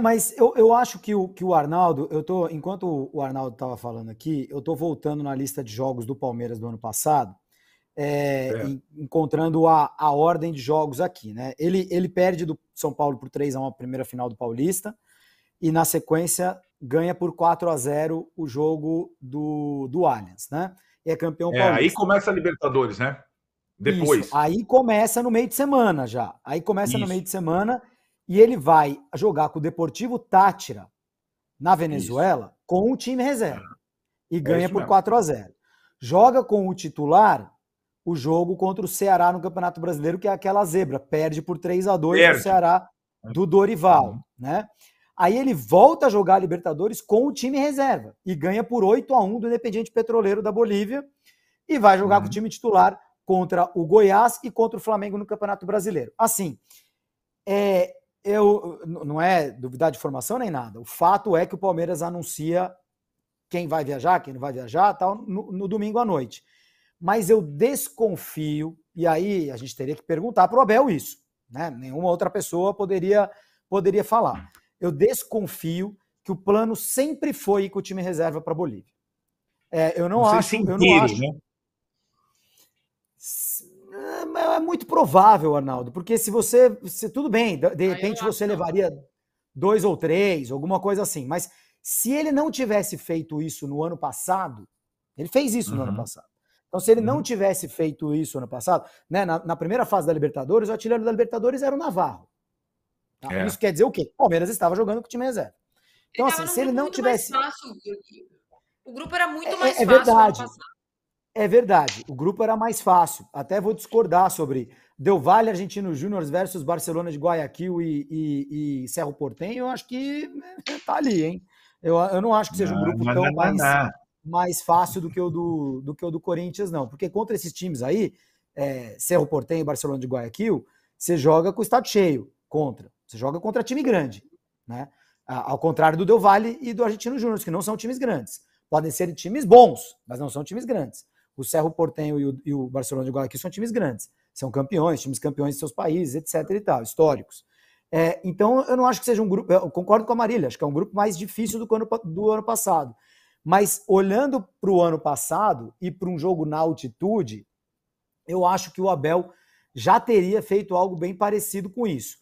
Mas eu acho que o Arnaldo, enquanto o Arnaldo estava falando aqui, eu estou voltando na lista de jogos do Palmeiras do ano passado, Certo. encontrando a ordem de jogos aqui, né? Ele perde do São Paulo por 3-1 a primeira final do Paulista, e na sequência ganha por 4-0 o jogo do Allianz, né? E é campeão Aí paulista. começa a Libertadores, né? Isso, Depois. aí começa no meio de semana já. Aí começa no meio Isso, de semana e ele vai jogar com o Deportivo Táchira na isso. Venezuela com o time reserva e É ganha isso por mesmo. 4-0. Joga com o titular o jogo contra o Ceará no Campeonato Brasileiro, que é aquela zebra, perde por 3-2 do Perde. Ceará do Dorival, Uhum. né? Aí ele volta a jogar a Libertadores com o time reserva e ganha por 8-1 do Independiente Petroleiro da Bolívia e vai jogar com o Uhum. time titular contra o Goiás e contra o Flamengo no Campeonato Brasileiro. Assim, não é duvidar de formação nem nada. O fato é que o Palmeiras anuncia quem vai viajar, quem não vai viajar, tal, no domingo à noite. Mas eu desconfio, e aí a gente teria que perguntar para o Abel isso, né? Nenhuma outra pessoa poderia falar. Eu desconfio que o plano sempre foi ir com o time reserva para a Bolívia. Eu Não não sei se acho, eu não inteiro, acho. né? É muito provável, Arnaldo, porque se tudo bem, de Ah, eu repente não acho, você não. levaria 2 ou 3, alguma coisa assim. Mas se ele não tivesse feito isso no ano passado, ele fez isso no ano Uhum. passado. Então, se ele não Uhum. tivesse feito isso no ano passado, né, na primeira fase da Libertadores, o artilheiro da Libertadores era o Navarro. Tá? É. Isso quer dizer o quê? O Palmeiras estava jogando com o time reserva. Ele Então, estava assim, num se ele grupo não muito mais tivesse. fácil. O grupo era muito mais É fácil ano verdade. passado. É verdade, o grupo era mais fácil. Até vou discordar sobre Del Valle Argentino Júnior versus Barcelona de Guayaquil e Cerro Porteño. Eu acho que tá ali, hein? Eu não acho que seja um Não, grupo não, tão não, não, não. mais fácil do que o do Corinthians, não. Porque contra esses times aí, Cerro Porteño e Barcelona de Guayaquil, você joga com o estado cheio contra. Você joga contra time grande, né? Ao contrário do Del Valle e do Argentino Júnior, que não são times grandes. Podem ser times bons, mas não são times grandes. O Cerro Porteño e o Barcelona de Guayaquil são times grandes. São campeões, times campeões de seus países, etc. e tal, históricos. Então, eu não acho que seja um grupo. Eu concordo com a Marília, acho que é um grupo mais difícil do ano passado. Mas olhando para o ano passado e para um jogo na altitude, eu acho que o Abel já teria feito algo bem parecido com isso.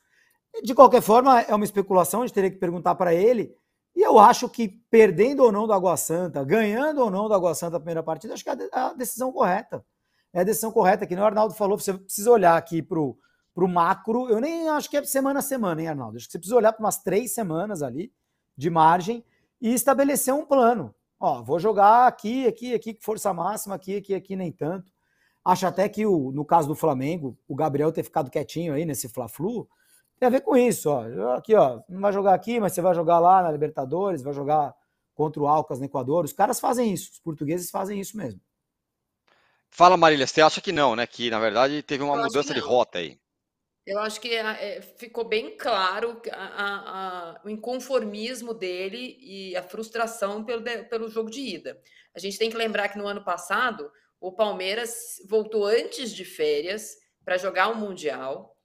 De qualquer forma, é uma especulação, a gente teria que perguntar para ele. E eu acho que perdendo ou não do Água Santa, ganhando ou não do Água Santa a primeira partida, acho que é a decisão correta. É a decisão correta, que nem o Arnaldo falou, você precisa olhar aqui para o macro. Eu nem acho que é semana a semana, hein, Arnaldo? Acho que você precisa olhar para umas 3 semanas ali de margem e estabelecer um plano. Ó, vou jogar aqui, aqui, aqui, com força máxima, aqui, aqui, aqui, nem tanto. Acho até que no caso do Flamengo, o Gabriel ter ficado quietinho aí nesse Fla-Flu, tem a ver com isso, ó. Aqui, ó, não vai jogar aqui, mas você vai jogar lá na Libertadores, vai jogar contra o Alcas no Equador. Os caras fazem isso, os portugueses fazem isso mesmo. Fala, Marília, você acha que não, né? Que na verdade teve uma Eu acho que mudança de não. rota aí. Eu acho que ficou bem claro o inconformismo dele e a frustração pelo jogo de ida. A gente tem que lembrar que no ano passado o Palmeiras voltou antes de férias para jogar o Mundial,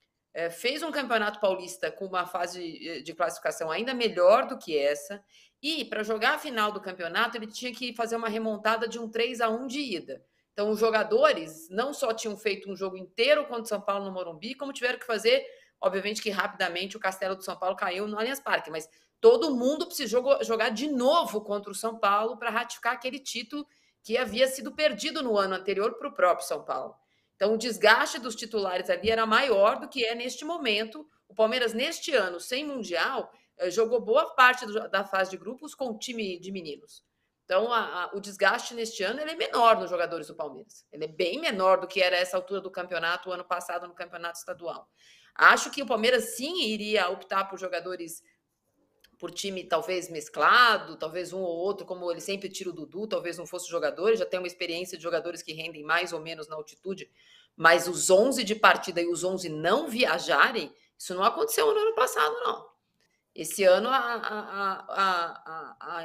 fez um Campeonato Paulista com uma fase de classificação ainda melhor do que essa, e para jogar a final do campeonato ele tinha que fazer uma remontada de um 3-1 de ida. Então, os jogadores não só tinham feito um jogo inteiro contra o São Paulo no Morumbi, como tiveram que fazer, obviamente que rapidamente o Castelo do São Paulo caiu no Allianz Parque, mas todo mundo precisou jogar de novo contra o São Paulo para ratificar aquele título que havia sido perdido no ano anterior para o próprio São Paulo. Então, o desgaste dos titulares ali era maior do que é neste momento. O Palmeiras, neste ano, sem Mundial, jogou boa parte da fase de grupos com o time de meninos. Então, o desgaste neste ano ele é menor nos jogadores do Palmeiras. Ele é bem menor do que era essa altura do campeonato, o ano passado, no campeonato estadual. Acho que o Palmeiras, sim, iria optar por jogadores, por time talvez mesclado, talvez um ou outro, como ele sempre tira o Dudu, talvez não fosse jogador, já tem uma experiência de jogadores que rendem mais ou menos na altitude, mas os 11 de partida e os 11 não viajarem, isso não aconteceu no ano passado, não. Esse ano, a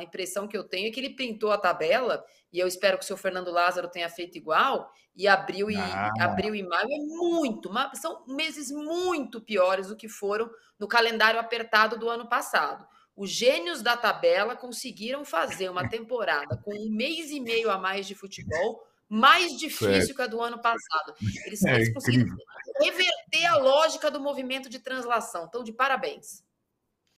impressão que eu tenho é que ele pintou a tabela, e eu espero que o seu Fernando Lázaro tenha feito igual, e abril e maio são meses muito piores do que foram no calendário apertado do ano passado. Os gênios da tabela conseguiram fazer uma temporada com 1 mês e meio a mais de futebol, mais difícil que a do ano passado. Eles conseguiram reverter a lógica do movimento de translação. Então, de parabéns.